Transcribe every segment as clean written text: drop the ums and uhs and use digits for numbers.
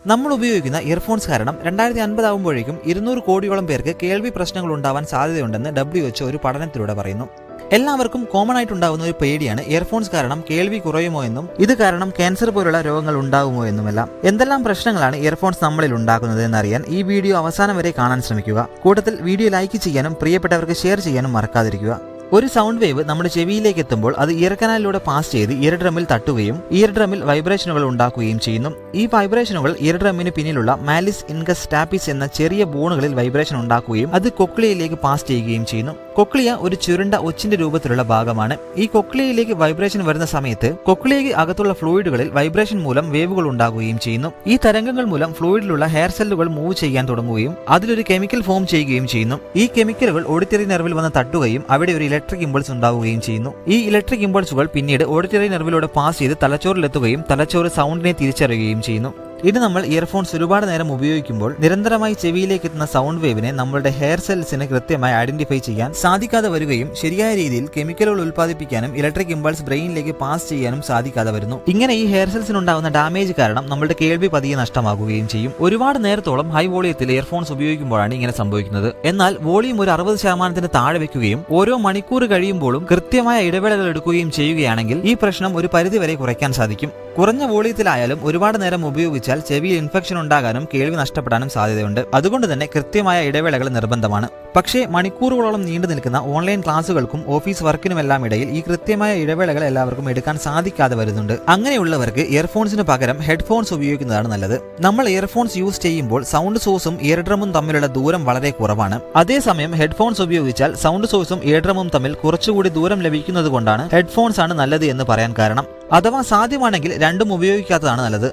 നമ്മൾ ഉപയോഗിക്കുന്ന ഇയർഫോൺസ് കാരണം 2050 ആകുമ്പോഴേക്കും 200 കോടിയോളം പേർക്ക് കേൾവി പ്രശ്നങ്ങൾ ഉണ്ടാവാൻ സാധ്യതയുണ്ടെന്ന് WHO ഒരു പഠനത്തിലൂടെ പറയുന്നു. എല്ലാവർക്കും കോമൺ ആയിട്ടുണ്ടാകുന്ന ഒരു പേടിയാണ് ഇയർഫോൺസ് കാരണം കേൾവി കുറയുമോ എന്നും ഇത് കാരണം ക്യാൻസർ പോലുള്ള രോഗങ്ങൾ ഉണ്ടാകുമോ എന്നുമെല്ലാം. എന്തെല്ലാം പ്രശ്നങ്ങളാണ് ഇയർഫോൺസ് നമ്മളിൽ ഉണ്ടാക്കുന്നത് എന്നറിയാൻ ഈ വീഡിയോ അവസാനം വരെ കാണാൻ ശ്രമിക്കുക. കൂട്ടത്തിൽ വീഡിയോ ലൈക്ക് ചെയ്യാനും പ്രിയപ്പെട്ടവർക്ക് ഷെയർ ചെയ്യാനും മറക്കാതിരിക്കുക. ഒരു സൗണ്ട് വേവ് നമ്മുടെ ചെവിയിലേക്ക് എത്തുമ്പോൾ അത് ഇയർ കനാലിലൂടെ പാസ് ചെയ്ത് ഇയർ ഡ്രമ്മിൽ തട്ടുകയും ഇയർ ഡ്രമ്മിൽ വൈബ്രേഷനുകൾ ഉണ്ടാക്കുകയും ചെയ്യുന്നു. ഈ വൈബ്രേഷനുകൾ ഇയർ ഡ്രമ്മിന് പിന്നിലുള്ള മാലിസ് ഇൻകസ് സ്റ്റാപ്പിസ് എന്ന ചെറിയ ബോണുകളിൽ വൈബ്രേഷൻ ഉണ്ടാക്കുകയും അത് കൊക്ലിയയിലേക്ക് പാസ് ചെയ്യുകയും ചെയ്യുന്നു. കൊക്ലിയ ഒരു ചുരുണ്ട ഒച്ചിന്റെ രൂപത്തിലുള്ള ഭാഗമാണ്. ഈ കൊക്ലിയയിലേക്ക് വൈബ്രേഷൻ വരുന്ന സമയത്ത് കൊക്ലിയയ്ക്ക് അകത്തുള്ള ഫ്ലൂയിഡുകളിൽ വൈബ്രേഷൻ മൂലം വേവുകൾ ഉണ്ടാകുകയും ചെയ്യുന്നു. ഈ തരംഗങ്ങൾ മൂലം ഫ്ലൂയിഡിലുള്ള ഹെയർ സെല്ലുകൾ മൂവ് ചെയ്യാൻ തുടങ്ങുകയും അതിലൊരു കെമിക്കൽ ഫോം ചെയ്യുകയും ചെയ്യുന്നു. ഈ കെമിക്കലുകൾ ഓഡിറ്ററി നെർവിൽ വന്ന് തട്ടുകയും അവിടെ ഒരു ഇലക്ട്രിക് ഇമ്പൾസ് ഉണ്ടാവുകയും ചെയ്യുന്നു. ഈ ഇലക്ട്രിക് ഇമ്പൾസുകൾ പിന്നീട് ഓഡിറ്ററി നെർവിലൂടെ പാസ് ചെയ്ത് തലച്ചോറിലെത്തുകയും തലച്ചോറ് സൗണ്ടിനെ തിരിച്ചറിയുകയും ചെയ്യുന്നു. ഇനി നമ്മൾ ഇയർഫോൺസ് ഒരുപാട് നേരം ഉപയോഗിക്കുമ്പോൾ നിരന്തരമായി ചെവിയിലേക്ക് എത്തുന്ന സൗണ്ട് വേവിനെ നമ്മളുടെ ഹെയർ സെൽസിന് കൃത്യമായി ഐഡന്റിഫൈ ചെയ്യാൻ സാധിക്കാതെ വരികയും ശരിയായ രീതിയിൽ കെമിക്കലുകൾ ഉൽപ്പാദിപ്പിക്കാനും ഇലക്ട്രിക് ഇമ്പൾസ് ബ്രെയിനിലേക്ക് പാസ് ചെയ്യാനും സാധിക്കാതെ വരുന്നു. ഇങ്ങനെ ഈ ഹെയർ സെൽസിനുണ്ടാകുന്ന ഡാമേജ് കാരണം നമ്മുടെ കേൾവി പതിയെ നഷ്ടമാകുകയും ചെയ്യും. ഒരുപാട് നേരത്തോളം ഹൈ വോളിയത്തിൽ ഇയർഫോൺസ് ഉപയോഗിക്കുമ്പോഴാണ് ഇങ്ങനെ സംഭവിക്കുന്നത്. എന്നാൽ വോളിയം ഒരു 60% താഴെ വെക്കുകയും ഓരോ മണിക്കൂർ കഴിയുമ്പോഴും കൃത്യമായ ഇടവേളകൾ എടുക്കുകയും ചെയ്യുകയാണെങ്കിൽ ഈ പ്രശ്നം ഒരു പരിധിവരെ കുറയ്ക്കാൻ സാധിക്കും. കുറഞ്ഞ വോളിയത്തിലായാലും ഒരുപാട് നേരം ഉപയോഗിച്ചാൽ ചെവിയിൽ ഇൻഫെക്ഷൻ ഉണ്ടാകാനും കേൾവി നഷ്ടപ്പെടാനും സാധ്യതയുണ്ട്. അതുകൊണ്ട് തന്നെ കൃത്യമായ ഇടവേളകൾ നിർബന്ധമാണ്. പക്ഷേ മണിക്കൂറുകളോളം നീണ്ടു നിൽക്കുന്ന ഓൺലൈൻ ക്ലാസുകൾക്കും ഓഫീസ് വർക്കിനുമെല്ലാം ഇടയിൽ ഈ കൃത്യമായ ഇടവേളകൾ എല്ലാവർക്കും എടുക്കാൻ സാധിക്കാതെ വരുന്നുണ്ട്. അങ്ങനെയുള്ളവർക്ക് ഇയർഫോൺസിന് പകരം ഹെഡ്ഫോൺസ് ഉപയോഗിക്കുന്നതാണ് നല്ലത്. നമ്മൾ ഇയർഫോൺസ് യൂസ് ചെയ്യുമ്പോൾ സൗണ്ട് സോഴ്സും ഇയർ ഡ്രമ്മും തമ്മിലുള്ള ദൂരം വളരെ കുറവാണ്. അതേസമയം ഹെഡ്ഫോൺസ് ഉപയോഗിച്ചാൽ സൗണ്ട് സോഴ്സും ഇയർ ഡ്രമ്മും തമ്മിൽ കുറച്ചുകൂടി ദൂരം ലഭിക്കുന്നത് കൊണ്ടാണ് ഹെഡ്ഫോൺസ് ആണ് നല്ലത് എന്ന് പറയാൻ കാരണം. അഥവാ സാധ്യമാണെങ്കിൽ രണ്ടും ഉപയോഗിക്കാത്തതാണ് നല്ലത്.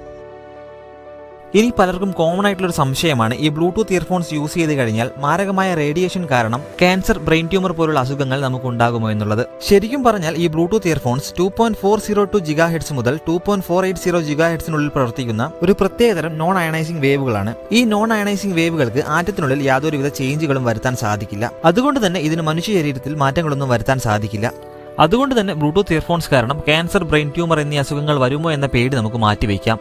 ഇനി പലർക്കും കോമൺ ആയിട്ടുള്ള ഒരു സംശയമാണ് ഈ ബ്ലൂടൂത്ത് ഇയർഫോൺസ് യൂസ് ചെയ്ത് കഴിഞ്ഞാൽ മാരകമായ റേഡിയേഷൻ കാരണം ക്യാൻസർ, ബ്രെയിൻ ട്യൂമർ പോലുള്ള അസുഖങ്ങൾ നമുക്ക് ഉണ്ടാകുമോ എന്നുള്ളത്. ശരിക്കും പറഞ്ഞാൽ ഈ ബ്ലൂടൂത്ത് ഇയർഫോൺസ് 2.402 GHz മുതൽ 2.480 GHz പ്രവർത്തിക്കുന്ന ഒരു പ്രത്യേകതരം നോൺ അയണൈസിംഗ് വേവുകളാണ്. ഈ നോൺ അയണൈസിംഗ് വേവുകൾക്ക് ആറ്റത്തിനുള്ളിൽ യാതൊരുവിധ ചേഞ്ചുകളും വരുത്താൻ സാധിക്കില്ല. അതുകൊണ്ട് തന്നെ ഇതിന് മനുഷ്യ ശരീരത്തിൽ മാറ്റങ്ങളൊന്നും വരുത്താൻ സാധിക്കില്ല. അതുകൊണ്ട് തന്നെ ബ്ലൂടൂത്ത് ഇയർഫോൺസ് കാരണം ക്യാൻസർ, ബ്രെയിൻ ട്യൂമർ എന്നീ അസുഖങ്ങൾ വരുമോ എന്ന പേടി നമുക്ക് മാറ്റിവെക്കാം.